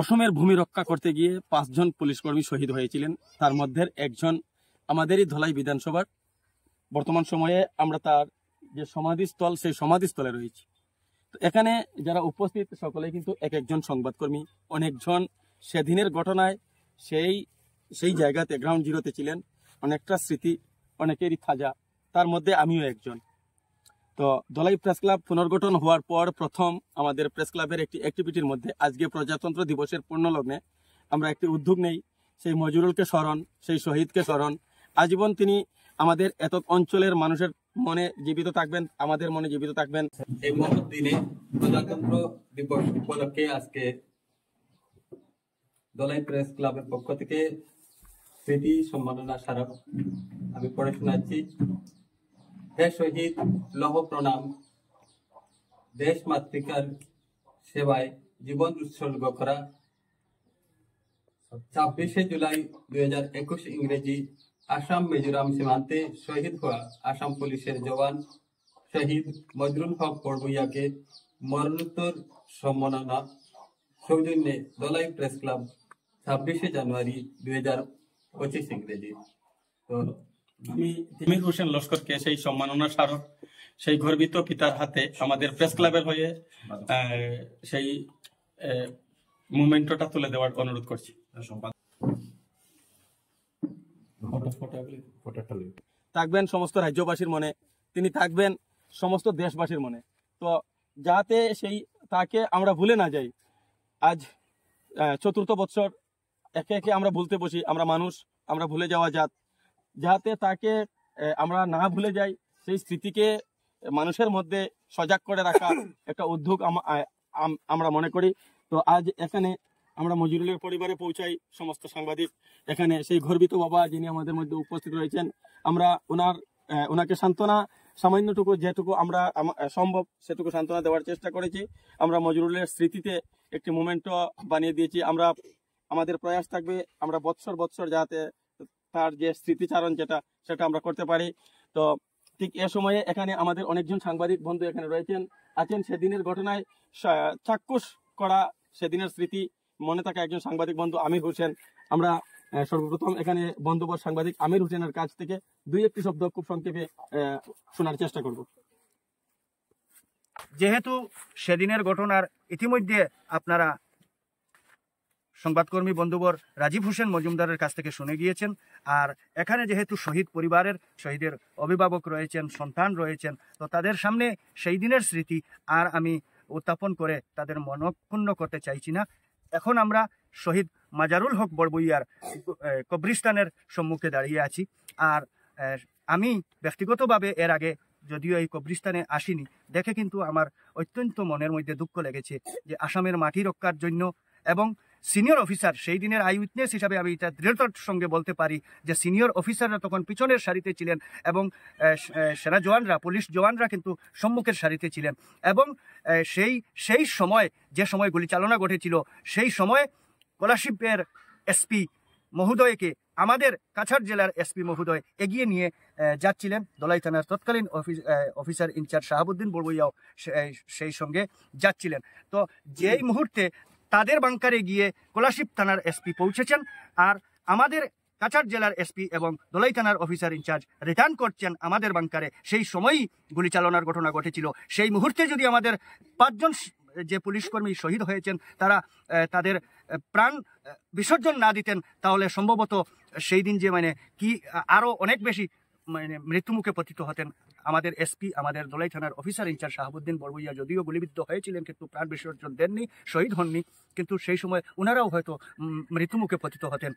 অসমের ভূমি রক্ষা করতে গিয়ে 5 জন পুলিশ কর্মী শহীদ হয়েছিলেন। তার মধ্যে একজন আমাদেরই ধলাই বিধানসভার। বর্তমান সময়ে আমরা তার যে সমাধিস্থল, সেই সমাধিস্থলে রয়েছি। তো এখানে যারা উপস্থিত সকলে কিন্তু এক একজন সংবাদকর্মী, অনেকজন সেদিনের ঘটনায় সেই জায়গাতে গ্রাউন্ড জিরোতে ছিলেন। অনেকটা স্মৃতি অনেকেরই তাজা, তার মধ্যে আমিও একজন। তো ধলাই প্রেস ক্লাব পুনর্গঠন হওয়ার পর প্রথম আমাদের প্রেস ক্লাবের একটি অ্যাক্টিভিটির মধ্যে আজকে প্রজাতন্ত্র দিবসের পূর্ণলগ্নে আমরা একটি উদ্যোগ নেই। সেই মজরুলকে স্মরণ, সেই শহীদকে স্মরণ। আজীবন তিনি আমাদের এত অঞ্চলের মানুষের মনে জীবিত থাকবেন, আমাদের মনে জীবিত থাকবেন। এই মহৎ দিনে প্রজাতন্ত্র দিবস উপলক্ষে আজকে ধলাই প্রেস ক্লাবের পক্ষ থেকে স্মৃতি সম্মাননা স্মারক আমি পড়ে শোনাচ্ছি। হে শহীদ, লৌহ প্রণাম। দেশ মাতৃকার সেবায় জীবন উৎসর্গ করা 26শে জুলাই 2021 ইংরেজি আসাম মিজোরাম সীমান্তে শহীদ হওয়া আসাম পুলিশের জওয়ান শহীদ মজরুল হক বড়ভূঁইয়াকে মরণোত্তর সম্মাননা সৌজন্যে ধলাই প্রেস ক্লাব 26শে জানুয়ারি 2025 ইংরেজি। তো আমি তিমির হোসেন লস্করকে সেই সম্মাননা স্মারক, সেই গর্বিত পিতার হাতে আমাদের প্রেস ক্লাবের হয়ে সেই মুভমেন্টটা তুলে দেওয়ার অনুরোধ করছি। থাকবেন সমস্ত রাজ্যবাসীর মনে, তিনি থাকবেন সমস্ত দেশবাসীর মনে। তো যাতে তাকে আমরা ভুলে না যাই। আজ 4র্থ বৎসর একে একে আমরা ভুলতে বসি, আমরা মানুষ, আমরা ভুলে যাওয়া জাত। যাতে তাকে আমরা না ভুলে যাই, সেই স্মৃতিকে মানুষের মধ্যে সজাগ করে রাখা একটা উদ্যোগ আমরা মনে করি। তো আজ এখানে আমরা মজরুলের পরিবারে পৌঁছাই সমস্ত সাংবাদিক। এখানে সেই গর্বিত বাবা যিনি আমাদের মধ্যে উপস্থিত রয়েছেন, আমরা ওনাকে সান্ত্বনা সামান্যটুকু যেটুকু আমরা সম্ভব সেটুকু সান্ত্বনা দেওয়ার চেষ্টা করেছি। আমরা মজরুলের স্মৃতিতে একটি মোমেন্টও বানিয়ে দিয়েছি। আমাদের প্রয়াস থাকবে আমরা বৎসর যাতে তার যে স্মৃতিচারণ সেটা আমরা করতে পারি। তো ঠিক এ সময়ে এখানে আমাদের অনেকজন সাংবাদিক বন্ধু এখানে আছেন। সেদিনের ঘটনায় চাক্ষুষ করা সেদিনের স্মৃতি মনে থাকা একজন সাংবাদিক বন্ধু আমির হোসেন। আমরা সর্বপ্রথম এখানে বন্ধুবর সাংবাদিক আমির হোসেনের কাছ থেকে 2-1টি শব্দ খুব সংক্ষেপে শোনার চেষ্টা করব। যেহেতু সেদিনের ঘটনার ইতিমধ্যে আপনারা সংবাদকর্মী বন্ধুবর রাজীব হোসেন মজুমদারের কাছ থেকে শুনে গিয়েছেন, আর এখানে যেহেতু শহীদ পরিবারের শহীদের অভিভাবক রয়েছেন, সন্তান রয়েছেন, তো তাদের সামনে সেই দিনের স্মৃতি আর আমি উত্থাপন করে তাদের মনক্ষুণ্ণ করতে চাইছি না। এখন আমরা শহীদ মাজারুল হক বড়ভূঁইয়ার কবরস্থানের সম্মুখে দাঁড়িয়ে আছি। আর আমি ব্যক্তিগতভাবে এর আগে যদিও এই কবরস্থানে আসিনি, দেখে কিন্তু আমার অত্যন্ত মনের মধ্যে দুঃখ লেগেছে যে আসামের মাটি রক্ষার জন্য এবং সিনিয়র অফিসার, সেই দিনের আই উইটনেস হিসাবে আমি এটা দৃঢ়তার সঙ্গে বলতে পারি যে সিনিয়র অফিসাররা তখন পিছনের সারিতে ছিলেন এবং সেনা জওয়ানরা, পুলিশ জওয়ানরা কিন্তু সম্মুখের সারিতে ছিলেন। এবং সেই সময় যে সময় গুলিচালনা ঘটেছিল, সেই সময় কোলাশিপের এসপি মহোদয়কে আমাদের কাছাড় জেলার এসপি মহোদয় এগিয়ে নিয়ে যাচ্ছিলেন। ধলাই থানার তৎকালীন অফিসার ইনচার্জ শাহাবুদ্দিন বড়ভূঁইয়াও সেই সঙ্গে যাচ্ছিলেন। তো যেই মুহূর্তে তাদের বাংকারে গিয়ে কোলাশিপ থানার এসপি পৌঁছেছেন, আর আমাদের কাছাড় জেলার এসপি এবং ধলাই থানার অফিসার ইনচার্জ রিটার্ন করছেন আমাদের বাংকারে, সেই সময়ই গুলিচালনার ঘটনা ঘটেছিল। সেই মুহূর্তে যদি আমাদের 5 জন যে পুলিশ কর্মী শহীদ হয়েছেন তারা তাদের প্রাণ বিসর্জন না দিতেন, তাহলে সম্ভবত সেই দিন যে কি আরো অনেক বেশি মৃত্যুমুখে পতিত হতেন। আমাদের এসপি, আমাদের ধলাই থানার অফিসার ইনচার্জ শাহাবুদ্দিন বড়ভূঁইয়া যদিও গুলিবিদ্ধ হয়েছিলেন কিন্তু প্রাণ বিসর্জন দেননি, শহীদ হননি, কিন্তু সেই সময় ওনারাও হয়তো মৃত্যুমুখে পতিত হতেন।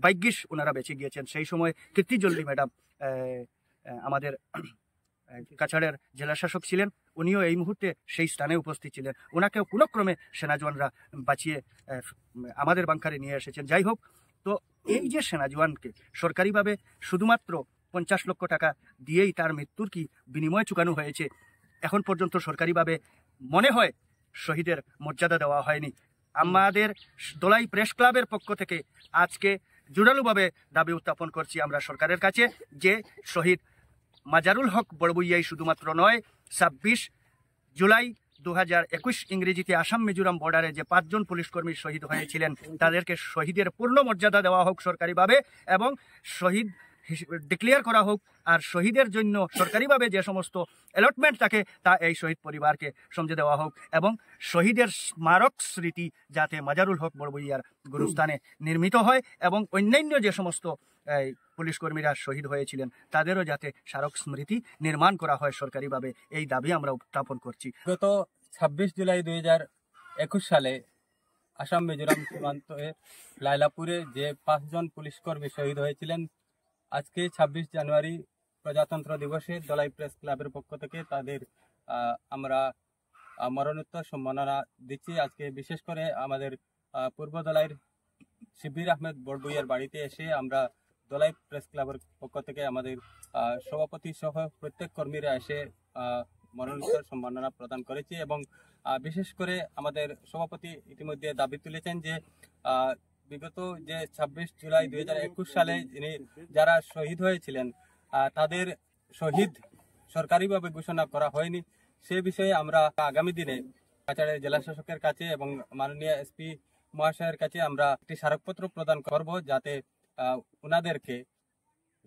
ভাগ্যিস ওনারা বেঁচে গিয়েছেন। সেই সময় কীর্তিজল্লি ম্যাডাম আমাদের কাছাড়ের জেলা শাসক ছিলেন, উনিও এই মুহূর্তে সেই স্থানে উপস্থিত ছিলেন। ওনাকেও কোনোক্রমে সেনা জওয়ানরা বাঁচিয়ে আমাদের বাংকারে নিয়ে এসেছেন। যাই হোক, তো এই যে সেনা জওয়ানকে সরকারিভাবে শুধুমাত্র 50 লক্ষ টাকা দিয়েই তার মৃত্যুর কি বিনিময় চুকানো হয়েছে, এখন পর্যন্ত সরকারিভাবে মনে হয় শহীদের মর্যাদা দেওয়া হয়নি। আমাদের ধলাই প্রেস ক্লাবের পক্ষ থেকে আজকে জোরালোভাবে দাবি উত্থাপন করছি আমরা সরকারের কাছে যে শহীদ মাজারুল হক বড়ভূঁইয়াই শুধুমাত্র নয়, 26 জুলাই 2021 ইংরেজিতে আসাম মিজোরাম বর্ডারে যে 5 জন পুলিশ কর্মী শহীদ হয়েছিলেন তাদেরকে শহীদের পূর্ণ মর্যাদা দেওয়া হোক সরকারিভাবে, এবং শহীদ ডিক্লেয়ার করা হোক। আর শহীদের জন্য সরকারিভাবে যে সমস্ত অ্যালটমেন্ট থাকে তা এই শহীদ পরিবারকে সমঝে দেওয়া হোক, এবং শহীদের স্মারক স্মৃতি যাতে মাজারুল হক বড়বইয়ার গুরুস্থানে নির্মিত হয়, এবং অন্যান্য যে সমস্ত পুলিশ কর্মীরা শহীদ হয়েছিলেন তাদেরও যাতে স্মারক স্মৃতি নির্মাণ করা হয় সরকারিভাবে, এই দাবি আমরা উত্থাপন করছি। গত 26 জুলাই 2021 সালে আসাম মিজোরাম সীমান্তে লাইলাপুরে যে 5 জন পুলিশ কর্মী শহীদ হয়েছিলেন, আজকে 26 জানুয়ারি প্রজাতন্ত্র দিবসে দলাই প্রেস ক্লাবের পক্ষ থেকে তাদের আমরা মরণোত্তর সম্মাননা দিচ্ছি। আজকে বিশেষ করে আমাদের পূর্ব দলাইয়ের শিবির আহমেদ বড়বইয়ার বাড়িতে এসে আমরা দলাই প্রেস ক্লাবের পক্ষ থেকে আমাদের সভাপতি সহ প্রত্যেক কর্মীরা এসে মরণোত্তর সম্মাননা প্রদান করেছি, এবং বিশেষ করে আমাদের সভাপতি ইতিমধ্যে দাবি তুলেছেন যে বিগত যে 26 জুলাই 2021 সালে যারা শহীদ হয়েছিলেন তাদের শহীদ সরকারিভাবে ঘোষণা করা হয়নি। সে বিষয়ে আমরা আগামী দিনে কাছাড়ের জেলা শাসকের কাছে এবং মাননীয় এসপি মহাশয়ের কাছে আমরা একটি স্মারকপত্র প্রদান করব, যাতে ওনাদেরকে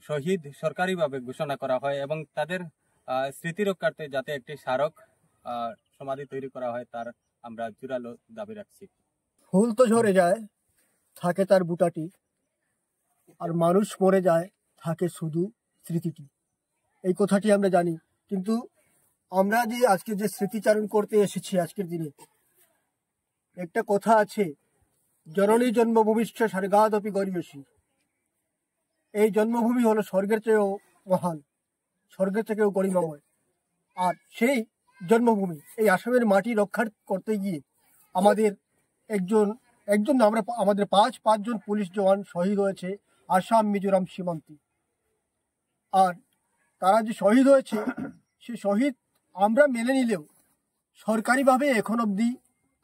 শহীদ সরকারিভাবে ঘোষণা করা হয় এবং তাদের স্মৃতি রক্ষার্থে যাতে একটি স্মারক সমাধি তৈরি করা হয়, তার আমরা জোরালো দাবি রাখছি। ফুল তো ঝরে যায়, থাকে তার বুটাটি, আর মানুষ মরে যায়, থাকে শুধু স্মৃতিটি। এই কথাটি আমরা জানি, কিন্তু আমরা যে আজকে যে স্মৃতিচারণ করতে এসেছি আজকের দিনে, একটা কথা আছে, জননী জন্মভূমিষ্ঠ স্বর্গাদপি গরীয়সী। এই জন্মভূমি হলো স্বর্গের চেয়েও মহান, স্বর্গের থেকেও গরিমাময়। আর সেই জন্মভূমি এই আসামের মাটি রক্ষা করতে গিয়ে আমাদের একজন আমরা আমাদের পাঁচজন পুলিশ জওয়ান শহীদ হয়েছে আসাম মিজোরাম সীমান্তে। আর তারা যে শহীদ হয়েছে সে শহীদ আমরা মেনে নিলেও সরকারিভাবে এখন অবধি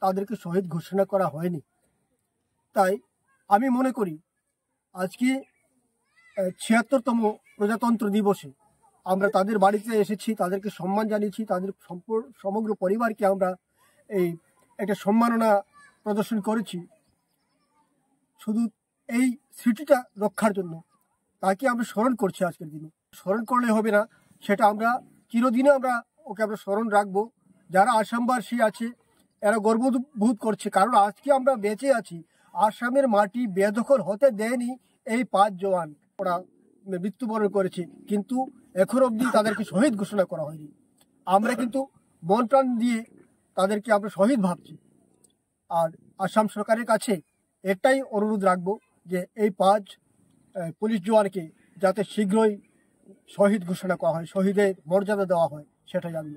তাদেরকে শহীদ ঘোষণা করা হয়নি। তাই আমি মনে করি আজকে ৭৬তম প্রজাতন্ত্র দিবসে আমরা তাদের বাড়িতে এসেছি, তাদেরকে সম্মান জানিয়েছি, তাদের সমগ্র পরিবারকে আমরা এই একটা সম্মাননা প্রদর্শন করেছি শুধু এই স্মৃতিটা রক্ষার জন্য। তাকে আমরা স্মরণ করছি আজকের দিনে। স্মরণ করলে হবে না, সেটা আমরা চিরদিনে ওকে আমরা স্মরণ রাখবো। যারা আসামবাসী আছে এরা গর্ববোধ করছে, কারণ আজকে আমরা বেঁচে আছি। আসামের মাটি বেদখল হতে দেয়নি এই 5 জওয়ান। ওরা মৃত্যুবরণ করেছে, কিন্তু এখন অবধি তাদেরকে শহীদ ঘোষণা করা হয়নি। আমরা কিন্তু মন প্রাণ দিয়ে তাদেরকে আমরা শহীদ ভাবছি। আর আসাম সরকারের কাছে এটাই অনুরোধ রাখবো যে এই 5 পুলিশ জওয়ানকে যাতে শীঘ্রই শহীদ ঘোষণা করা হয়, শহীদের মর্যাদা দেওয়া হয়, সেটাই আমি